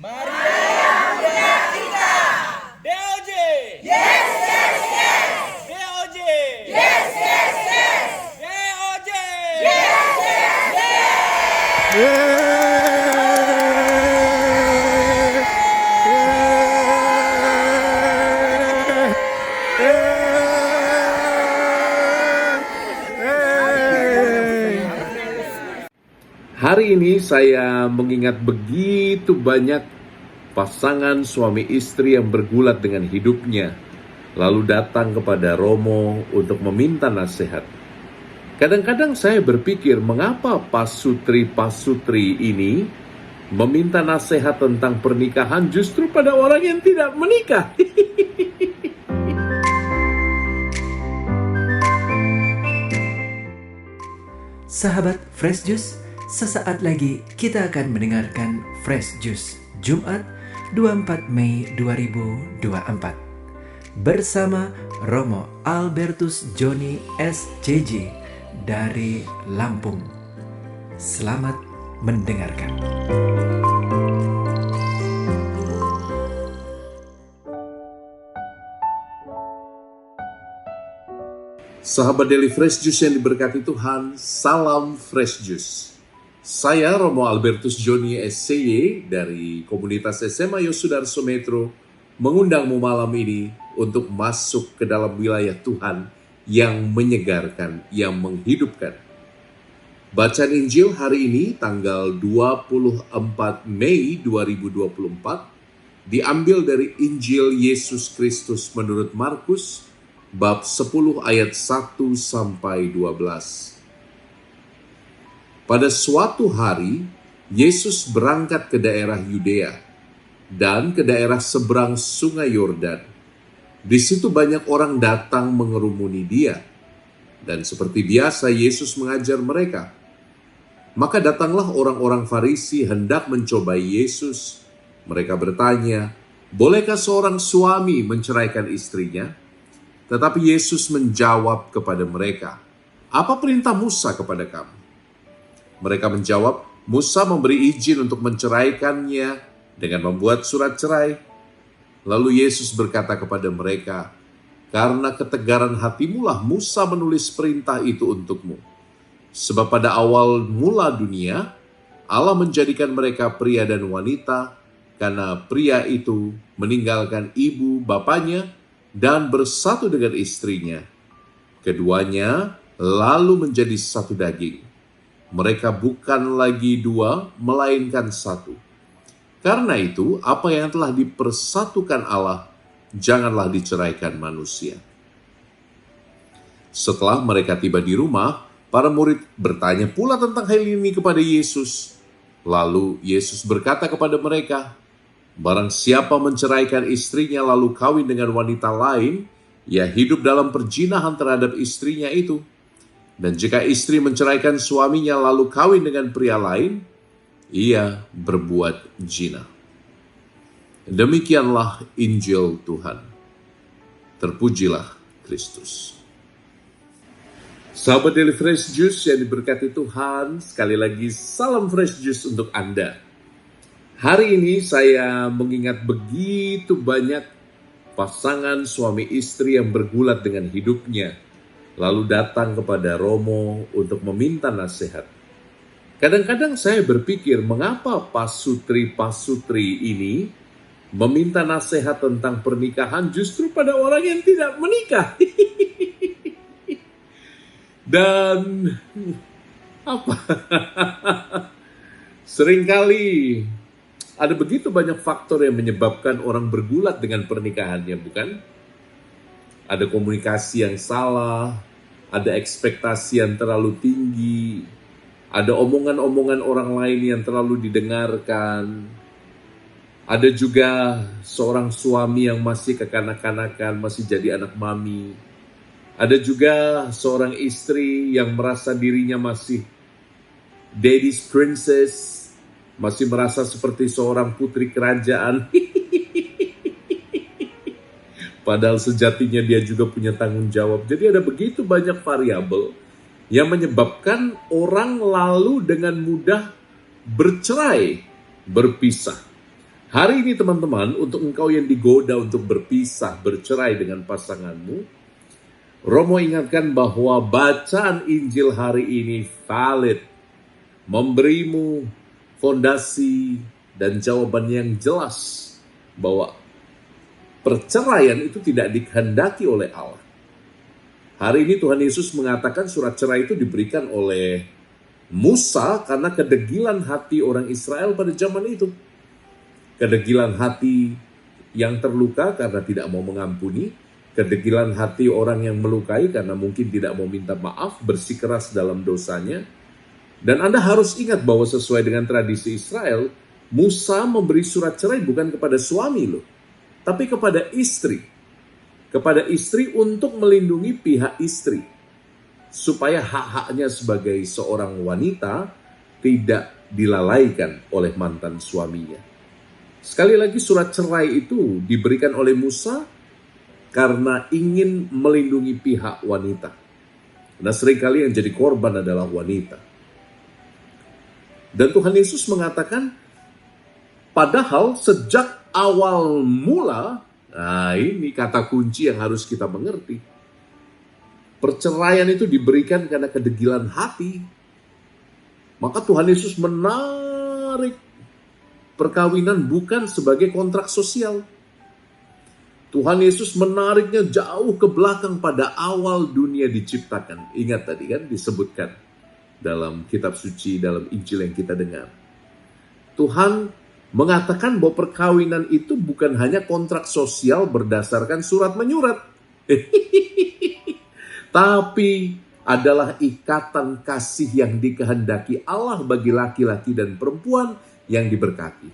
Maria Bunda kita. DOJ. Yes, yes, yes. DOJ. Yes, yes, yes. DOJ. Yes, yes, yes. Hari ini saya mengingat begitu banyak pasangan suami istri yang bergulat dengan hidupnya, lalu datang kepada Romo untuk meminta nasihat. Kadang-kadang saya berpikir, mengapa pasutri-pasutri ini meminta nasihat tentang pernikahan justru pada orang yang tidak menikah? Sahabat Fresh Juice, sesaat lagi kita akan mendengarkan Fresh Juice Jumat 24 Mei 2024 bersama Romo Albertus Joni SCJ dari Lampung. Selamat mendengarkan. Sahabat Daily Fresh Juice yang diberkati Tuhan, salam Fresh Juice. Saya Romo Albertus Joni SCY dari komunitas SMA Yosudarso Metro mengundangmu malam ini untuk masuk ke dalam wilayah Tuhan yang menyegarkan, yang menghidupkan. Bacaan Injil hari ini tanggal 24 Mei 2024 diambil dari Injil Yesus Kristus menurut Markus bab 10 ayat 1 sampai 12. Pada suatu hari, Yesus berangkat ke daerah Yudea dan ke daerah seberang sungai Yordan. Di situ banyak orang datang mengerumuni dia. Dan seperti biasa, Yesus mengajar mereka. Maka datanglah orang-orang Farisi hendak mencobai Yesus. Mereka bertanya, bolehkah seorang suami menceraikan istrinya? Tetapi Yesus menjawab kepada mereka, apa perintah Musa kepada kamu? Mereka menjawab, Musa memberi izin untuk menceraikannya dengan membuat surat cerai. Lalu Yesus berkata kepada mereka, karena ketegaran hatimulah Musa menulis perintah itu untukmu. Sebab pada awal mula dunia, Allah menjadikan mereka pria dan wanita, karena pria itu meninggalkan ibu bapanya dan bersatu dengan istrinya. Keduanya lalu menjadi satu daging. Mereka bukan lagi dua, melainkan satu. Karena itu, apa yang telah dipersatukan Allah, janganlah diceraikan manusia. Setelah mereka tiba di rumah, para murid bertanya pula tentang hal ini kepada Yesus. Lalu Yesus berkata kepada mereka, barang siapa menceraikan istrinya lalu kawin dengan wanita lain, ia hidup dalam perzinahan terhadap istrinya itu. Dan jika istri menceraikan suaminya lalu kawin dengan pria lain, ia berbuat zina. Demikianlah Injil Tuhan. Terpujilah Kristus. Sahabat Daily Fresh Juice yang diberkati Tuhan, sekali lagi salam Fresh Juice untuk Anda. Hari ini saya mengingat begitu banyak pasangan suami istri yang bergulat dengan hidupnya, lalu datang kepada Romo untuk meminta nasihat. Kadang-kadang saya berpikir, mengapa pasutri-pasutri ini meminta nasihat tentang pernikahan justru pada orang yang tidak menikah? Dan apa? Seringkali ada begitu banyak faktor yang menyebabkan orang bergulat dengan pernikahannya, bukan? Ada komunikasi yang salah, ada ekspektasi yang terlalu tinggi, ada omongan-omongan orang lain yang terlalu didengarkan. Ada juga seorang suami yang masih kekanak-kanakan, masih jadi anak mami. Ada juga seorang istri yang merasa dirinya masih daddy's princess, masih merasa seperti seorang putri kerajaan. Padahal sejatinya dia juga punya tanggung jawab. Jadi ada begitu banyak variabel yang menyebabkan orang lalu dengan mudah bercerai, berpisah. Hari ini teman-teman, untuk engkau yang digoda untuk berpisah, bercerai dengan pasanganmu, Romo ingatkan bahwa bacaan Injil hari ini valid, memberimu fondasi dan jawaban yang jelas bahwa perceraian itu tidak dikehendaki oleh Allah. Hari ini Tuhan Yesus mengatakan surat cerai itu diberikan oleh Musa karena kedegilan hati orang Israel pada zaman itu. Kedegilan hati yang terluka karena tidak mau mengampuni, kedegilan hati orang yang melukai karena mungkin tidak mau minta maaf, bersikeras dalam dosanya. Dan Anda harus ingat bahwa sesuai dengan tradisi Israel, Musa memberi surat cerai bukan kepada suami loh, tapi kepada istri. Kepada istri untuk melindungi pihak istri, supaya hak-haknya sebagai seorang wanita tidak dilalaikan oleh mantan suaminya. Sekali lagi, surat cerai itu diberikan oleh Musa karena ingin melindungi pihak wanita. Nah, seringkali yang jadi korban adalah wanita. Dan Tuhan Yesus mengatakan, padahal sejak awal mula, nah ini kata kunci yang harus kita mengerti. Perceraian itu diberikan karena kedegilan hati. Maka Tuhan Yesus menarik perkawinan bukan sebagai kontrak sosial. Tuhan Yesus menariknya jauh ke belakang pada awal dunia diciptakan. Ingat tadi kan disebutkan dalam kitab suci, dalam Injil yang kita dengar. Tuhan mengatakan bahwa perkawinan itu bukan hanya kontrak sosial berdasarkan surat menyurat. Tapi adalah ikatan kasih yang dikehendaki Allah bagi laki-laki dan perempuan yang diberkati.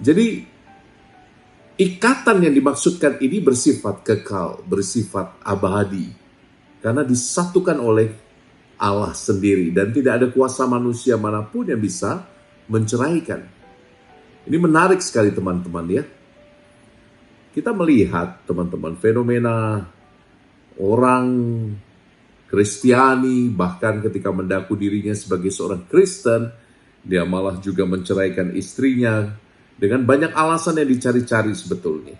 Jadi ikatan yang dimaksudkan ini bersifat kekal, bersifat abadi. Karena disatukan oleh Allah sendiri dan tidak ada kuasa manusia manapun yang bisa menceraikan. Ini menarik sekali teman-teman ya. Kita melihat teman-teman fenomena orang Kristiani, bahkan ketika mengaku dirinya sebagai seorang Kristen, dia malah juga menceraikan istrinya dengan banyak alasan yang dicari-cari sebetulnya.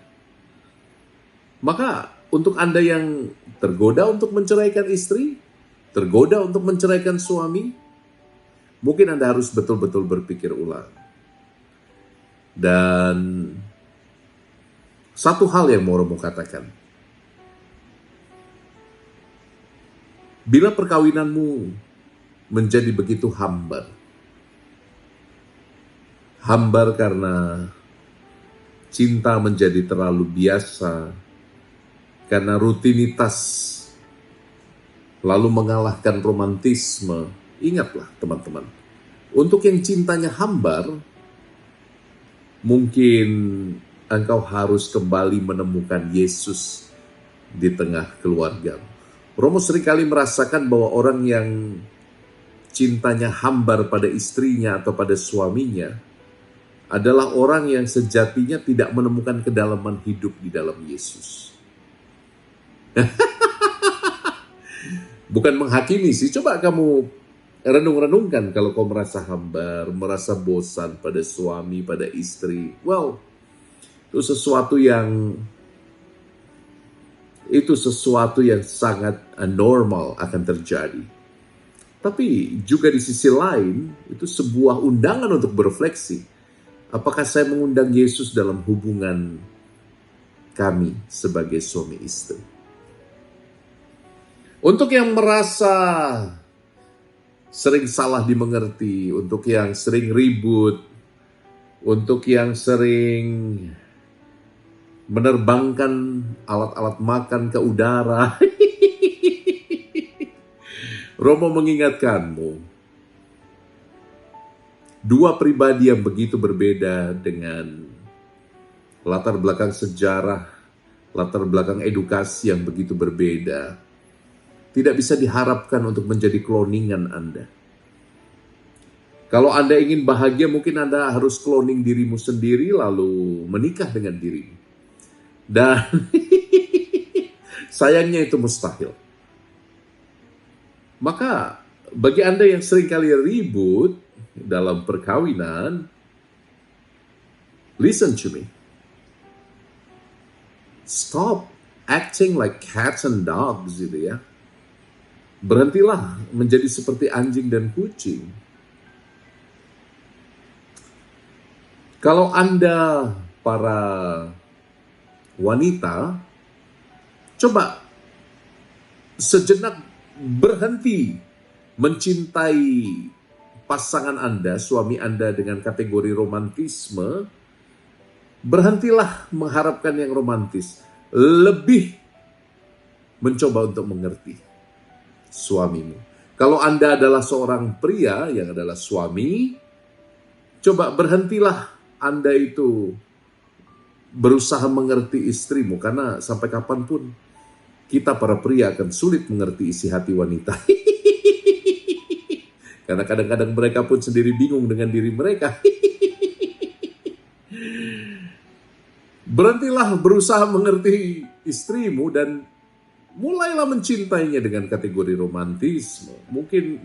Maka untuk Anda yang tergoda untuk menceraikan istri, tergoda untuk menceraikan suami, mungkin Anda harus betul-betul berpikir ulang. Dan satu hal yang mau Romo katakan, bila perkawinanmu menjadi begitu hambar karena cinta menjadi terlalu biasa, karena rutinitas lalu mengalahkan romantisme. Ingatlah teman-teman, untuk yang cintanya hambar, mungkin engkau harus kembali menemukan Yesus di tengah keluarga. Romo seringkali merasakan bahwa orang yang cintanya hambar pada istrinya atau pada suaminya adalah orang yang sejatinya tidak menemukan kedalaman hidup di dalam Yesus. Bukan menghakimi sih, coba kamu renung-renungkan kalau kau merasa hambar, merasa bosan pada suami, pada istri. Well, itu sesuatu yang sangat normal akan terjadi. Tapi juga di sisi lain, itu sebuah undangan untuk berefleksi. Apakah saya mengundang Yesus dalam hubungan kami sebagai suami istri? Untuk yang merasa sering salah dimengerti, untuk yang sering ribut, untuk yang sering menerbangkan alat-alat makan ke udara, Romo mengingatkanmu, dua pribadi yang begitu berbeda dengan latar belakang sejarah, latar belakang edukasi yang begitu berbeda, tidak bisa diharapkan untuk menjadi kloningan Anda. Kalau Anda ingin bahagia, mungkin Anda harus kloning dirimu sendiri lalu menikah dengan dirimu. Dan sayangnya itu mustahil. Maka bagi Anda yang seringkali ribut dalam perkawinan, Listen to me. Stop acting like cats and dogs gitu ya. Berhentilah menjadi seperti anjing dan kucing. Kalau Anda para wanita, coba sejenak berhenti mencintai pasangan Anda, suami Anda dengan kategori romantisme. Berhentilah mengharapkan yang romantis. Lebih mencoba untuk mengerti suamimu. Kalau Anda adalah seorang pria yang adalah suami, coba berhentilah Anda itu berusaha mengerti istrimu, karena sampai kapanpun kita para pria akan sulit mengerti isi hati wanita. Karena kadang-kadang mereka pun sendiri bingung dengan diri mereka. Berhentilah berusaha mengerti istrimu dan mulailah mencintainya dengan kategori romantisme. Mungkin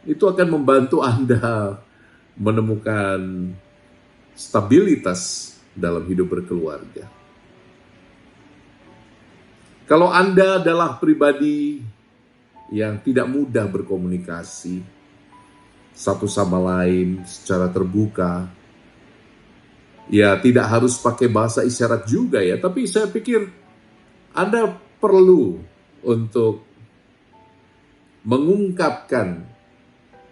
itu akan membantu Anda menemukan stabilitas dalam hidup berkeluarga. Kalau Anda adalah pribadi yang tidak mudah berkomunikasi satu sama lain secara terbuka, ya tidak harus pakai bahasa isyarat juga ya, tapi saya pikir Anda perlu untuk mengungkapkan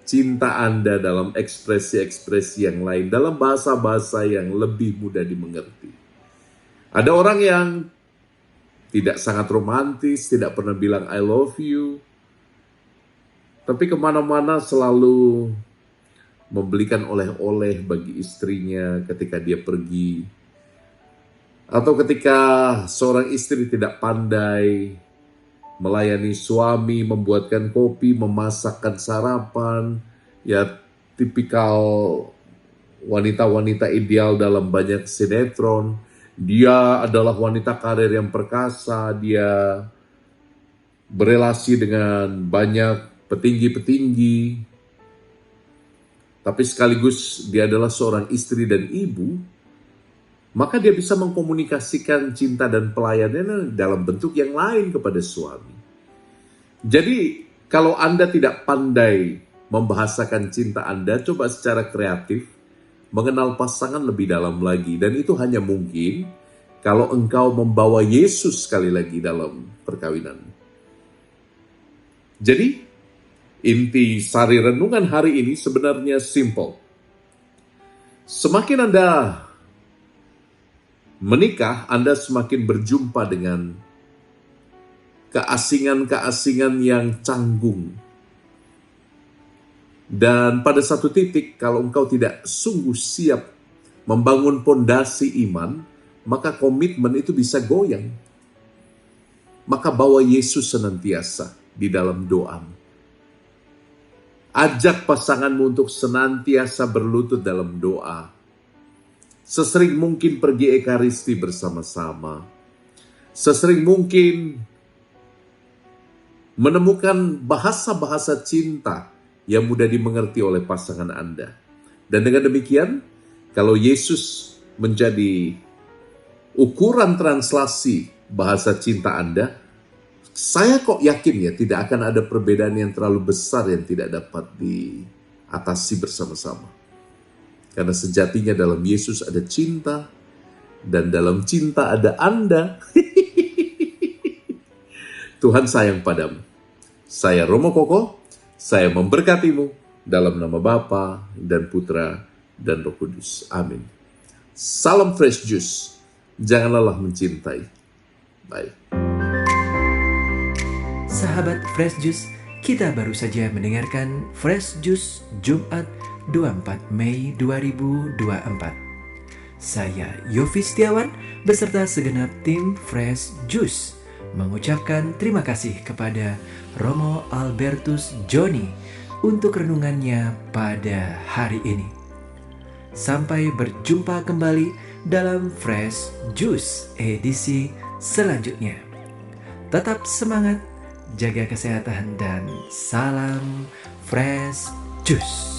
cinta Anda dalam ekspresi-ekspresi yang lain, dalam bahasa-bahasa yang lebih mudah dimengerti. Ada orang yang tidak sangat romantis, tidak pernah bilang I love you, tapi kemana-mana selalu membelikan oleh-oleh bagi istrinya ketika dia pergi. Atau ketika seorang istri tidak pandai melayani suami, membuatkan kopi, memasakkan sarapan, ya tipikal wanita-wanita ideal dalam banyak sinetron. Dia adalah wanita karir yang perkasa, dia berelasi dengan banyak petinggi-petinggi, tapi sekaligus dia adalah seorang istri dan ibu, maka dia bisa mengkomunikasikan cinta dan pelayanannya dalam bentuk yang lain kepada suami. Jadi, kalau Anda tidak pandai membahasakan cinta Anda, coba secara kreatif mengenal pasangan lebih dalam lagi. Dan itu hanya mungkin kalau engkau membawa Yesus sekali lagi dalam perkawinan. Jadi, inti sari renungan hari ini sebenarnya simple. Semakin Anda menikah, Anda semakin berjumpa dengan keasingan-keasingan yang canggung. Dan pada satu titik, kalau engkau tidak sungguh siap membangun pondasi iman, maka komitmen itu bisa goyang. Maka bawa Yesus senantiasa di dalam doamu. Ajak pasanganmu untuk senantiasa berlutut dalam doa. Sesering mungkin pergi ekaristi bersama-sama. Sesering mungkin menemukan bahasa-bahasa cinta yang mudah dimengerti oleh pasangan Anda. Dan dengan demikian, kalau Yesus menjadi ukuran translasi bahasa cinta Anda, saya kok yakin ya tidak akan ada perbedaan yang terlalu besar yang tidak dapat diatasi bersama-sama. Karena sejatinya dalam Yesus ada cinta, dan dalam cinta ada Anda. Tuhan sayang padamu. Saya Romo Koko, saya memberkatimu dalam nama Bapa dan Putra dan Roh Kudus. Amin. Salam Fresh Juice. Jangan lelah mencintai. Bye. Sahabat Fresh Juice, kita baru saja mendengarkan Fresh Juice Jumat 24 Mei 2024. Saya Yofi Setiawan beserta segenap tim Fresh Juice mengucapkan terima kasih kepada Romo Albertus Joni untuk renungannya pada hari ini. Sampai berjumpa kembali dalam Fresh Juice edisi selanjutnya. Tetap semangat, jaga kesehatan, dan salam Fresh Juice.